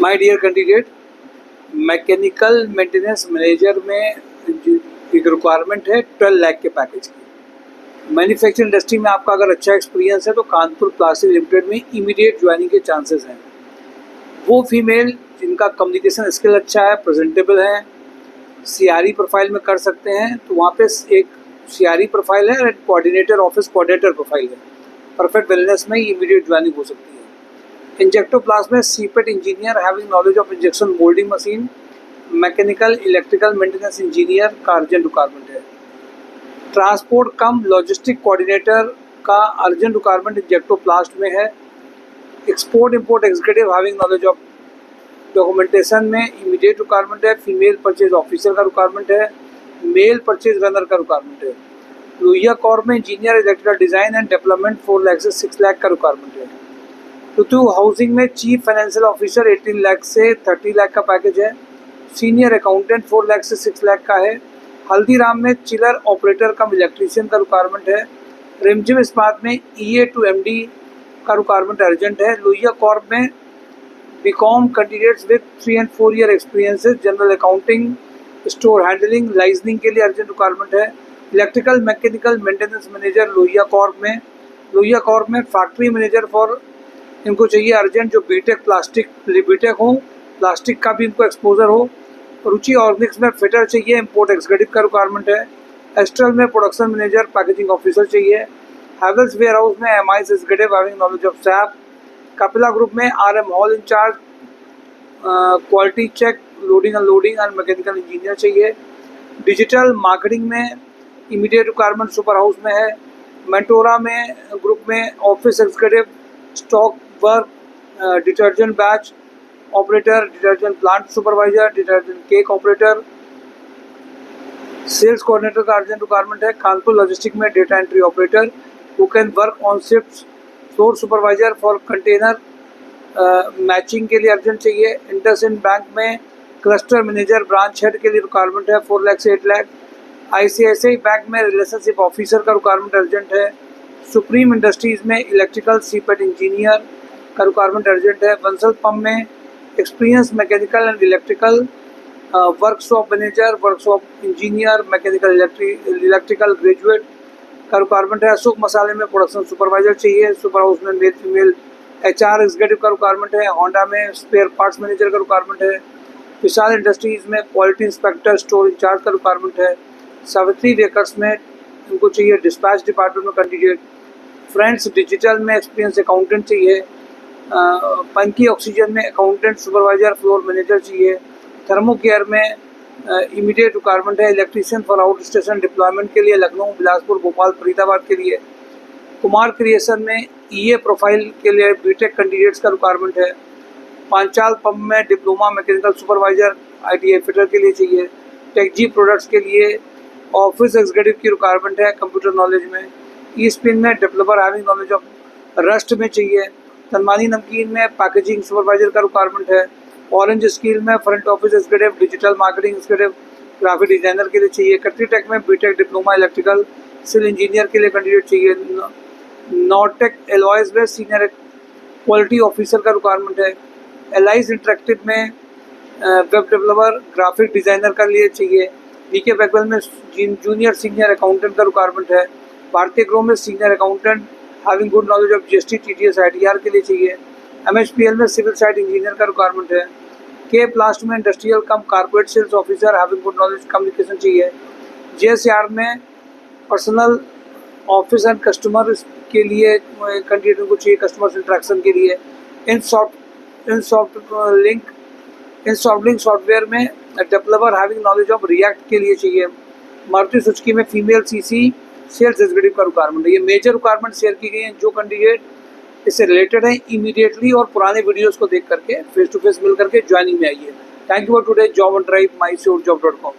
My dear candidate, mechanical maintenance manager में एक requirement है 12 लाख के पैकेज की। मैन्युफैक्चरिंग इंडस्ट्री में आपका अगर अच्छा एक्सपीरियंस है तो कानपुर प्लास्टिक लिमिटेड में इमीडिएट ज्वाइनिंग के चांसेस हैं। वो फीमेल जिनका कम्युनिकेशन स्किल अच्छा है, प्रेजेंटेबल है, सीआरई प्रोफाइल में कर सकते हैं, तो वहाँ पे एक सीआरई प्रोफाइल है और कोऑर्डिनेटर ऑफिस कोऑर्डिनेटर प्रोफाइल है। परफेक्ट वेलनेस में इमीडिएट ज्वाइनिंग हो सकती है। इंजेक्टोप्लास्ट में CIPET engineer having knowledge of injection moulding machine, mechanical electrical maintenance engineer का अर्जेंट रिक्वायरमेंट है। ट्रांसपोर्ट कम लॉजिस्टिक कोऑर्डिनेटर का अर्जेंट रिक्वायरमेंट इंजेक्टोप्लास्ट में है। Export import executive having knowledge of documentation में इमीडिएट रिक्वायरमेंट है। फीमेल परचेज ऑफिसर का requirement है। Mail purchase runner का रिक्वायरमेंट है। लोहिया कॉर्प में engineer electrical design and development 4 lakh से 6 लाख का रिक्वायरमेंट है। टुटू हाउसिंग में चीफ फाइनेंशियल ऑफिसर 18 लाख से 30 लाख का पैकेज है। सीनियर अकाउंटेंट 4 लाख से 6 लाख का है। हल्दीराम में चिलर ऑपरेटर कम इलेक्ट्रीशियन का रिक्वायरमेंट है। रिमझिम इस्पात में ईए टू एमडी का रिक्वायरमेंट अर्जेंट है। लोहिया कॉर्प में BCom candidates with 3 and 4 year experiences general accounting store handling liaisoning के लिए अर्जेंट रिक्वायरमेंट है। Electrical mechanical maintenance manager Lohia corp में फैक्ट्री मैनेजर फॉर इनको चाहिए अर्जेंट, जो बीटेक बीटेक हो, प्लास्टिक का भी इनको एक्सपोजर हो। रुचि ऑर्गेनिक्स में फिटर चाहिए, इंपोर्ट एक्सक्यूटिव का रिक्वायरमेंट है। एस्ट्रल में प्रोडक्शन मैनेजर पैकेजिंग ऑफिसर चाहिए। हैवेल्स वेयर हाउस में MIS executive having knowledge of SAP. Kapila group में RM hall in charge quality check loading unloading and mechanical engineer चाहिए। डिजिटल मार्केटिंग में immediate requirement super house में है। Mentora में group में office executive stock work detergent batch operator, detergent plant supervisor, detergent cake operator, sales coordinator का urgent requirement है। Kanpur logistic में data entry operator who can work on shifts, floor supervisor for container matching के लिए urgent चाहिए। IndusInd bank में cluster manager branch head के लिए requirement है 4 लाख से 8 लाख। आईसीआईसीआई बैंक में रिलेशनशिप ऑफिसर का रिक्वायरमेंट अर्जेंट है। सुप्रीम इंडस्ट्रीज में इलेक्ट्रिकल सीपेट इंजीनियर का रिक्वायरमेंट अर्जेंट है। बंसल पंप में experience mechanical and electrical workshop manager, workshop engineer, mechanical electrical graduate का रिक्वायरमेंट है। अशोक मसाले में प्रोडक्शन सुपरवाइजर चाहिए। सुपर हाउस में मेल फीमेल एचआर एग्जीक्यूटिव का रिक्वायरमेंट है। होंडा में स्पेयर पार्ट्स मैनेजर का रिक्वायरमेंट है। विशाल इंडस्ट्रीज में क्वालिटी इंस्पेक्टर स्टोर इंचार्ज का रिक्वायरमेंट है। सावित्री वेकर्स में इनको चाहिए डिस्पैच डिपार्टमेंट में कैंडिडेट। फ्रेंड्स डिजिटल में एक्सपीरियंस अकाउंटेंट चाहिए। पंकी ऑक्सीजन में अकाउंटेंट सुपरवाइजर फ्लोर मैनेजर चाहिए। थर्मो केयर में इमीडिएट रिक्वायरमेंट है। Electrician for out station deployment के लिए लखनऊ, बिलासपुर, भोपाल, फरीदाबाद के लिए। कुमार क्रिएशन में ईए प्रोफाइल के लिए बीटेक कैंडिडेट्स का रिक्वायरमेंट है। पांचाल पंप में diploma mechanical supervisor ITI fitter के लिए चाहिए। टेकजी प्रोडक्ट्स के लिए ऑफिस एग्जीक्यूटिव की रिक्वायरमेंट है कंप्यूटर नॉलेज में। ई स्पिन में developer having knowledge of Rust में चाहिए। तनमानी नमकीन में पैकेजिंग सुपरवाइजर का रिक्वायरमेंट है। ऑरेंज स्कील में front office executive, digital marketing executive, graphic designer के लिए चाहिए। कट्री टेक में BTech diploma electrical civil engineer के लिए कैंडिडेट चाहिए। नॉटेक एलॉयज में सीनियर क्वालिटी ऑफिसर का रिक्वायरमेंट है। एलाइज इंटरेक्टिव में वेब डेवलपर ग्राफिक डिजाइनर का लिए चाहिए। डीके बैकवेल में जूनियर सीनियर अकाउंटेंट का रिक्वायरमेंट है। भारतीय ग्रो में senior accountant having good knowledge of GST TDS ITR के लिए चाहिए। एमएचपीएल में सिविल साइट इंजीनियर का रिक्वायरमेंट है। के प्लास्ट में industrial cum corporate sales officer having good knowledge communication चाहिए। जेएसआर में पर्सनल ऑफिस एंड कस्टमर के लिए कैंडिडेट को चाहिए, कस्टमर इंटरेक्शन के लिए। इन सॉफ्टलिंक सॉफ्टवेयर में developer having knowledge of react के लिए चाहिए। मारुति सुजुकी में फीमेल सीसी सेल्स एग्जीक्यूटिव का रिक्वायरमेंट है। ये मेजर रिक्वायरमेंट शेयर की गई हैं। जो कैंडिडेट इससे रिलेटेड है इमीडिएटली और पुराने वीडियोस को देख करके फेस टू फेस मिल करके ज्वाइनिंग में आइए। Thank you for today job on drive my sure जॉब.com।